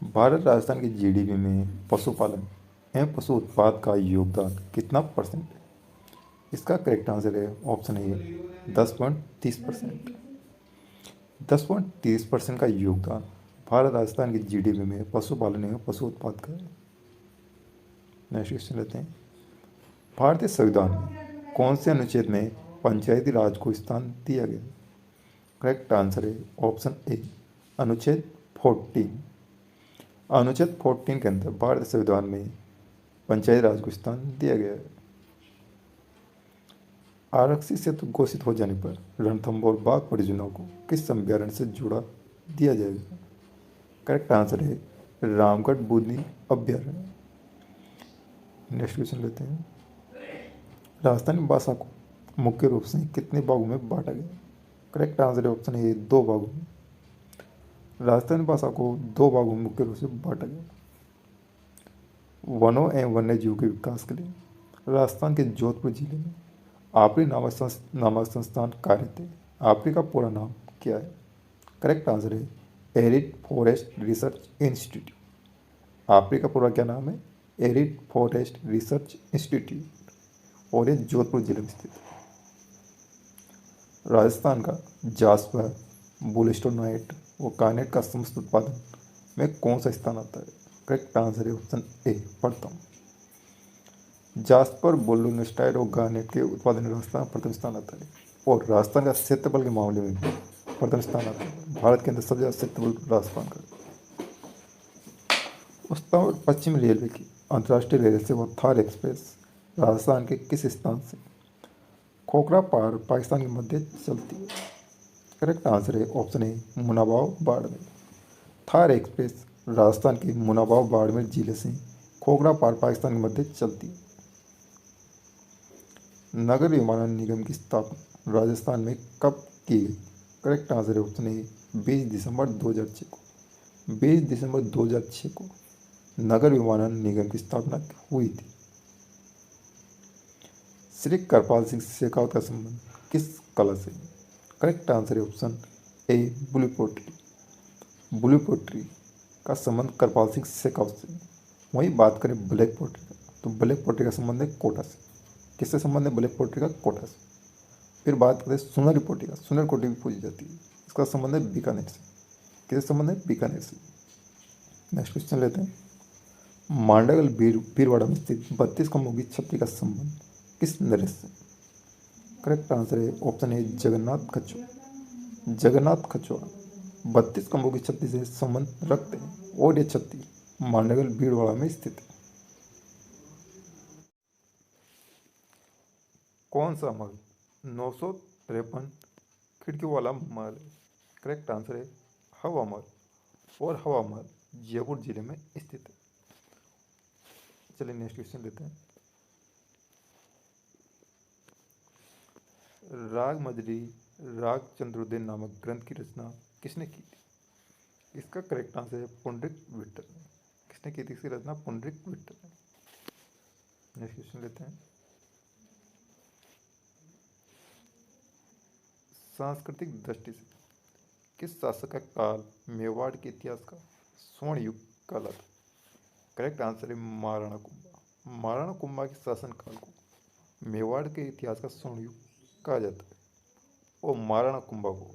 भारत राजस्थान की जीडीपी में पशुपालन एवं पशु उत्पाद का योगदान कितना परसेंट है? इसका करेक्ट आंसर है ऑप्शन ए 10.30%। 10.30% का योगदान भारत राजस्थान की जीडीपी में पशुपालन एवं पशु उत्पाद का है। नेक्स्ट क्वेश्चन लेते हैं। भारतीय संविधान में कौन से अनुच्छेद में पंचायती राज को स्थान दिया गया? करेक्ट आंसर है ऑप्शन ए अनुच्छेद 14। अनुच्छेद 14 के अंदर भारतीय संविधान में पंचायती राज को स्थान दिया गया है। आरक्षित क्षेत्र घोषित हो जाने पर रणथंभौर बाघ परियोजना को किस अभ्यारण्य से जोड़ा दिया जाएगा? करेक्ट आंसर है रामगढ़ बुधनी अभ्यारण्य। नेक्स्ट क्वेश्चन लेते हैं। राजस्थानी भाषा को मुख्य रूप से कितने भागों में बांटा गया? करेक्ट आंसर है ऑप्शन ए 2 भागों में। राजस्थानी भाषा को 2 भागों में मुख्य रूप से बांटा गया। वनों एवं वन्य जीव के विकास के लिए राजस्थान के जोधपुर जिले में आपरी नामक संस्थान कार्यरत है। आपरी का पूरा नाम क्या है? करेक्ट आंसर है एरिड फॉरेस्ट रिसर्च इंस्टीट्यूट। आपरी का पूरा क्या नाम है? एरिड फॉरेस्ट रिसर्च इंस्टीट्यूट, और ये जोधपुर जिले में स्थित है। राजस्थान का जासपर, बुलस्टोनाइट और कार्नेट का समस्त उत्पादन में कौन सा स्थान आता है? करेक्ट आंसर है ऑप्शन ए प्रथम। जास्पर, बोलोनिस्टाइड और गार्नेट के उत्पादन में राजस्थान प्रथम स्थान आता है, और राजस्थान का क्षेत्रफल के मामले में भी प्रथम स्थान आता है। भारत के अंदर सबसे ज़्यादा क्षेत्रफल राजस्थान का। उत्तर और पश्चिम रेलवे की अंतर्राष्ट्रीय रेल सेवा थार एक्सप्रेस राजस्थान के किस स्थान से खोखरा पार पाकिस्तान के मध्य चलती है? करेक्ट आंसर है ऑप्शन ए मुनाबाव बाड़मेर। थार एक्सप्रेस राजस्थान के मुनाबाव बाड़मेर जिले से खोखरा पार पाकिस्तान के मध्य चलती है। नगर विमानन निगम की स्थापना राजस्थान में कब की गई? करेक्ट आंसर है ऑप्शन ए 20 दिसंबर 2006 को। 20 दिसंबर 2006 को नगर विमानन निगम की स्थापना हुई थी। श्री कृपाल सिंह शेखावत का संबंध किस कला से? करेक्ट आंसर है option A blue pottery. Blue pottery का संबंध कृपाल सिंह शेखावत से। वहीं बात करें ब्लैक पोट्री का, तो ब्लैक पोट्री का संबंध है कोटा से। किससे संबंध है ब्लैक पोट्री का? कोटा से। फिर बात करते हैं सुनहरी पोट्री का। सुनहरी पोट्री भी पूछी जाती है, इसका संबंध है बीकानेर से। किससे संबंध है? बीकानेर से। नेक्स्ट क्वेश्चन लेते हैं। मांडगल भीलवाड़ा में स्थित 32 खंभों की छतरी का संबंध किस नरेश से? करेक्ट आंसर है ऑप्शन ए जगन्नाथ खचुआ। जगन्नाथ खचुआ 32 खंभों की छतरी से संबंध रखते हैं, और ये छतरी मांडगल भीलवाड़ा में स्थित है। कौन सा महल 953 खिड़कियों वाला महल है? करेक्ट आंसर है हवा महल, और हवा महल जयपुर जिले में स्थित है। चलिए नेक्स्ट क्वेश्चन लेते हैं। राग मजरी राग चंद्रोदय नामक ग्रंथ की रचना किसने की थी? इसका करेक्ट आंसर है पुंडरीक विठल ने। किसने की थी इसकी रचना? पुंडरीक विठल ने। नेक्स्ट क्वेश्चन लेते हैं। सांस्कृतिक दृष्टि से किस शासक का काल मेवाड़ के इतिहास का स्वर्ण युग कहलाता? करेक्ट आंसर है महाराणा कुंभा। महाराणा कुंभा के शासन काल को मेवाड़ के इतिहास का स्वर्ण युग कहा जाता है, और महाराणा कुंभा को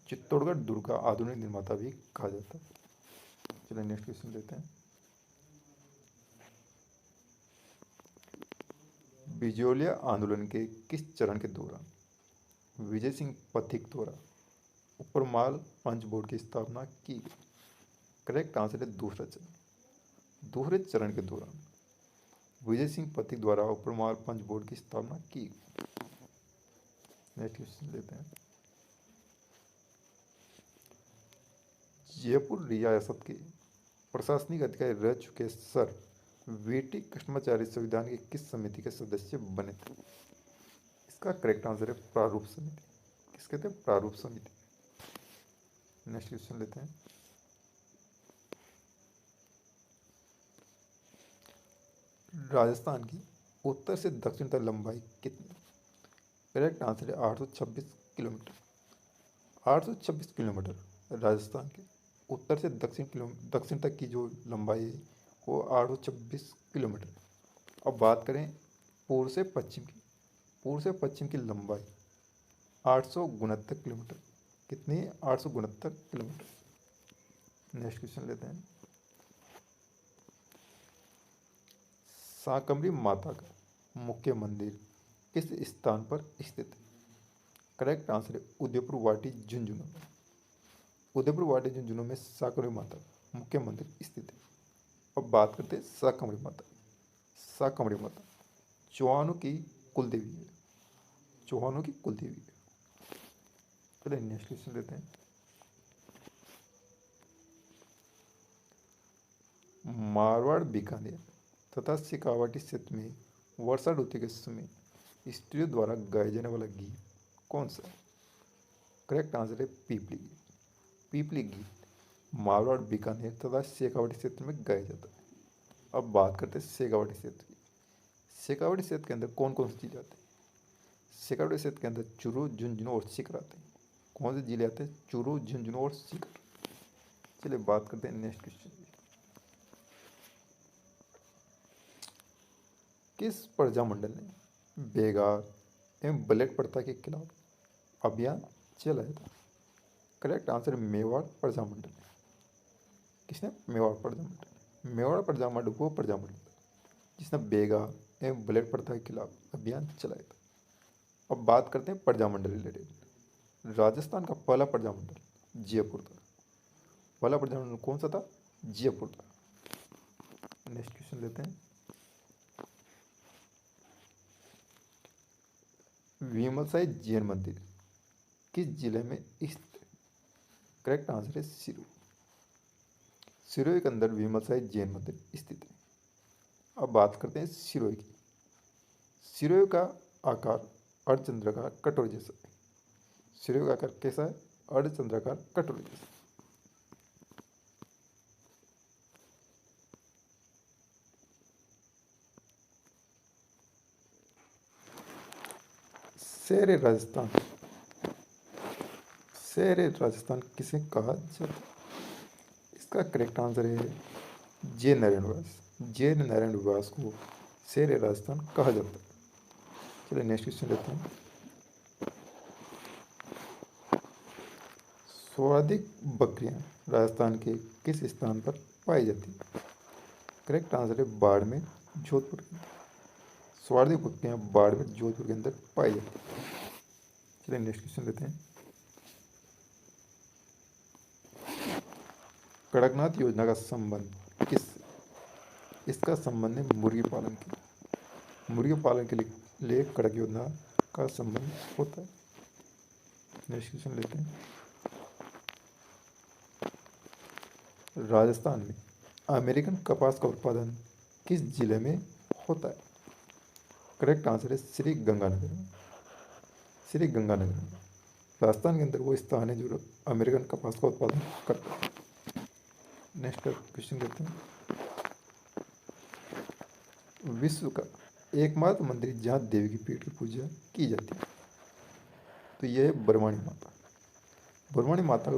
चित्तौड़गढ़ दुर्ग का आधुनिक निर्माता भी कहा जाता है। चलिए नेक्स्ट क्वेश्चन लेते हैं। बिजोलिया आंदोलन के किस चरण के दौरान विजय सिंह पथिक द्वारा उपरमाल पंच बोर्ड की स्थापना की गई? करेक्ट आंसर है दूसरा चरण। दूसरे चरण के दौरान विजय सिंह पथिक द्वारा उपरमाल पंच बोर्ड की स्थापना की गई। नेक्स्ट क्वेश्चन लेते हैं। जयपुर रियासत के प्रशासनिक अधिकारी रह चुके सर वीटी कृष्णाचार्य संविधान की किस समिति के सदस्य बने थे? इसका करेक्ट आंसर है प्रारूप समिति। किस कहते हैं? प्रारूप समिति। नेक्स्ट क्वेश्चन लेते हैं। राजस्थान की उत्तर से दक्षिण तक लंबाई कितनी? करेक्ट आंसर है 826 किलोमीटर। 826 किलोमीटर राजस्थान के उत्तर से दक्षिण तक की जो लंबाई है वो 826 किलोमीटर है। अब बात करें पूर्व से पश्चिम की। पूर्व से पश्चिम की लंबाई 869 किलोमीटर। कितनी है? 869 किलोमीटर। नेक्स्ट क्वेश्चन लेते हैं। शाकंभरी माता का मुख्य मंदिर किस स्थान पर स्थित है? करेक्ट आंसर है उदयपुर वाटी झुंझुनू में। उदयपुर वाटी झुंझुनू में शाकंभरी माता का मुख्य मंदिर स्थित है। अब बात करते हैं शाकंभरी माता। शाकंभरी माता चौहानों की कुल देवी है। चौहानों की कुल देवी है। चलिए नेक्स्ट क्वेश्चन लेते हैं। मारवाड़, बीकानेर तथा शेखावाटी क्षेत्र में वर्षा ऋतु के समय स्त्रियों द्वारा गाए जाने वाला गीत कौन सा है? करेक्ट आंसर है पीपली गीत। पीपली गीत मारवाड़, बीकानेर तथा शेखावाटी क्षेत्र में गाया जाता है। अब बात करते हैं शेखावाटी क्षेत्र की। शेखावाटी क्षेत्र के अंदर कौन कौन से जिले आते हैं? शेखावाटी क्षेत्र के अंदर चूरू, झुंझुनू और सीकर आते हैं। कौन से जिले आते हैं? चूरू, झुंझुनू और सीकर। चलिए बात करते हैं नेक्स्ट क्वेश्चन की। किस प्रजामंडल ने बेगार एवं ब्लैक प्रथा के खिलाफ अभियान चलाया था? करेक्ट आंसर है मेवाड़ प्रजामंडल। किसने? मेवाड़ प्रजामंडल। मेवाड़ प्रजामंडल वो प्रजामंडल जिसने बेगार एवं ब्लैक प्रथा के खिलाफ अभियान चलाया था। अब बात करते हैं प्रजामंडल रिलेटेड। राजस्थान का पहला प्रजामंडल जयपुर था। पहला प्रजामंडल कौन सा था? जयपुर था। नेक्स्ट क्वेश्चन लेते हैं। विमलसाई जैन मंदिर किस जिले में स्थित है? करेक्ट आंसर है सिरोही। सिरोही के अंदर विमलसाई जैन मंदिर स्थित है। अब बात करते हैं सिरोही की। सिरोही का आकार अर्धचंद्राकार कटोरी जैसा है। सिरोही का आकार कैसा है? अर्धचंद्राकार कटोरी जैसा। शेर राजस्थान। शेर राजस्थान किसे कहा जाता है? इसका करेक्ट आंसर है जे नारायण व्यास। जे नारायण व्यास को शेर राजस्थान कहा जाता है। चलिए नेक्स्ट क्वेश्चन लेते हैं। सर्वाधिक बकरियां राजस्थान के किस स्थान पर पाई जाती है? करेक्ट आंसर है बाड़मेर, जोधपुर के अंदर। सर्वाधिक बकरियां बाड़मेर, जोधपुर के अंदर पाई जाती है। चलिए नेक्स्ट क्वेश्चन लेते हैं। कड़कनाथ योजना का संबंध किस? इसका संबंध है मुर्गी पालन के। मुर्गी पालन के लिए कड़क योजना का संबंध होता है। नेक्स्ट क्वेश्चन लेते हैं। राजस्थान में अमेरिकन कपास का उत्पादन किस जिले में होता है? करेक्ट आंसर है श्री गंगानगर में। श्री गंगानगर में राजस्थान के अंदर वो स्थान है जो अमेरिकन कपास का उत्पादन करता है। नेक्स्ट क्वेश्चन लेते हैं। विश्व का एकमात्र मंदिर जहाँ देवी की पीठ की पूजा की जाती है तो यह है बरवाणी माता। बरवाणी माता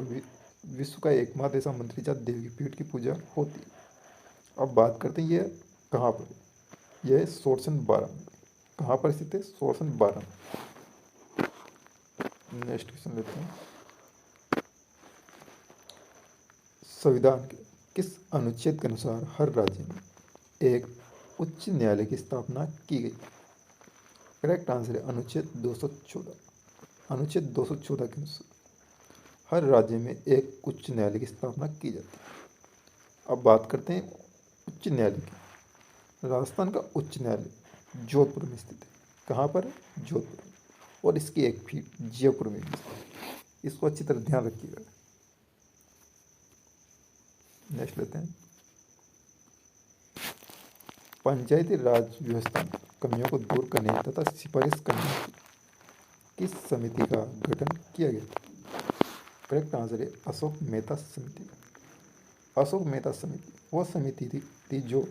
विश्व का एकमात्र ऐसा मंदिर जहाँ देवी की पीठ की पूजा होती है। अब बात करते हैं ये कहाँ पर है। यह है सोरसन 12 में। कहाँ पर स्थित है? सोरसन 12 में। नेक्स्ट क्वेश्चन लेते हैं। संविधान के किस अनुच्छेद के अनुसार हर राज्य में एक उच्च न्यायालय की स्थापना की गई? करेक्ट आंसर है अनुच्छेद 214। अनुच्छेद 214 के अनुसार हर राज्य में एक उच्च न्यायालय की स्थापना की जाती है। अब बात करते हैं उच्च न्यायालय की। राजस्थान का उच्च न्यायालय जोधपुर में स्थित है। कहाँ पर है? जोधपुर में। और इसकी एक पीठ जयपुर में भी स्थित है। इसको अच्छी तरह ध्यान रखिएगा। नेक्स्ट लेते हैं। पंचायती राज व्यवस्था में कमियों को दूर करने तथा सिफारिश करने की किस समिति का गठन किया गया? करेक्ट आंसर है अशोक मेहता समिति। अशोक मेहता समिति वह समिति थी जो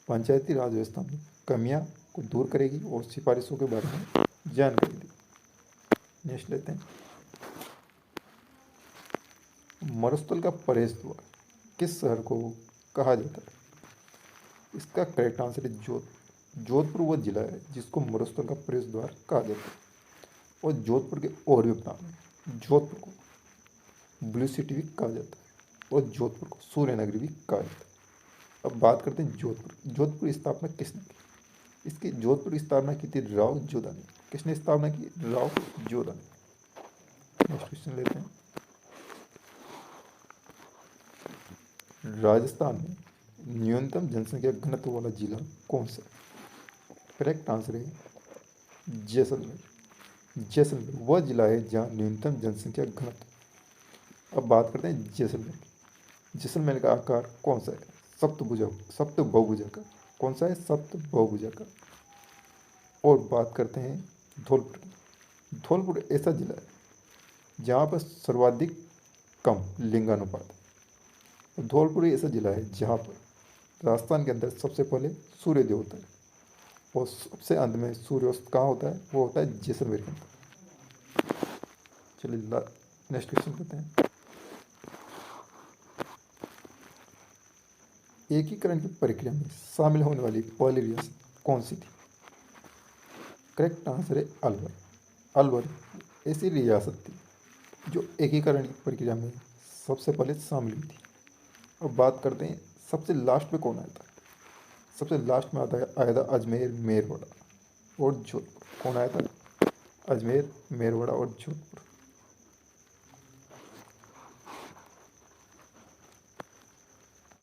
पंचायती राज व्यवस्था में कमियां को दूर करेगी और सिफारिशों के बारे में जानकारी देगी। नेक्स्ट लेते हैं। मरुस्थल का प्रवेश द्वार किस शहर को कहा जाता है? इसका करेक्ट आंसर है जोधपुर वह जिला है जिसको मरुस्थल का प्रवेश द्वार कहा जाता है। और जोधपुर के और भी नाम है। जोधपुर को ब्लू सिटी भी कहा जाता है और जोधपुर को सूर्य नगरी भी कहा जाता है। अब बात करते हैं जोधपुर की स्थापना किसने की? इसकी जोधपुर की स्थापना की थी राव जोधा ने। किसने स्थापना की? राव जोधा ने। नेक्स्ट क्वेश्चन लेते हैं। राजस्थान में न्यूनतम जनसंख्या घनत्व वाला जिला कौन सा है? करेक्ट आंसर है जैसलमेर। जैसलमेर वह जिला है जहाँ न्यूनतम जनसंख्या घनत्व। अब बात करते हैं जैसलमेर की। जैसलमेर का आकार कौन सा है? सप्त बहुभुजा का। कौन सा है? सप्त बहुभुजा का। और बात करते हैं धौलपुर की। धौलपुर ऐसा जिला है जहाँ पर सर्वाधिक कम लिंगानुपात है। धौलपुर ऐसा जिला है जहाँ पर राजस्थान के अंदर सबसे पहले सूर्योदय होता है और सबसे अंत में सूर्यास्त कहाँ होता है? वो होता है जैसलमेर के अंदर। चलिए नेक्स्ट क्वेश्चन करते हैं। एकीकरण की प्रक्रिया में शामिल होने वाली पहली रियासत कौन सी थी? करेक्ट आंसर है अलवर। अलवर ऐसी रियासत थी जो एकीकरण की प्रक्रिया में सबसे पहले शामिल हुई थी। अब बात करते हैं सबसे लास्ट में कौन आया था? सबसे लास्ट में आया था अजमेर, मेरवाड़ा और जोधपुर। कौन आया था? अजमेर, मेरवाड़ा और जोधपुर।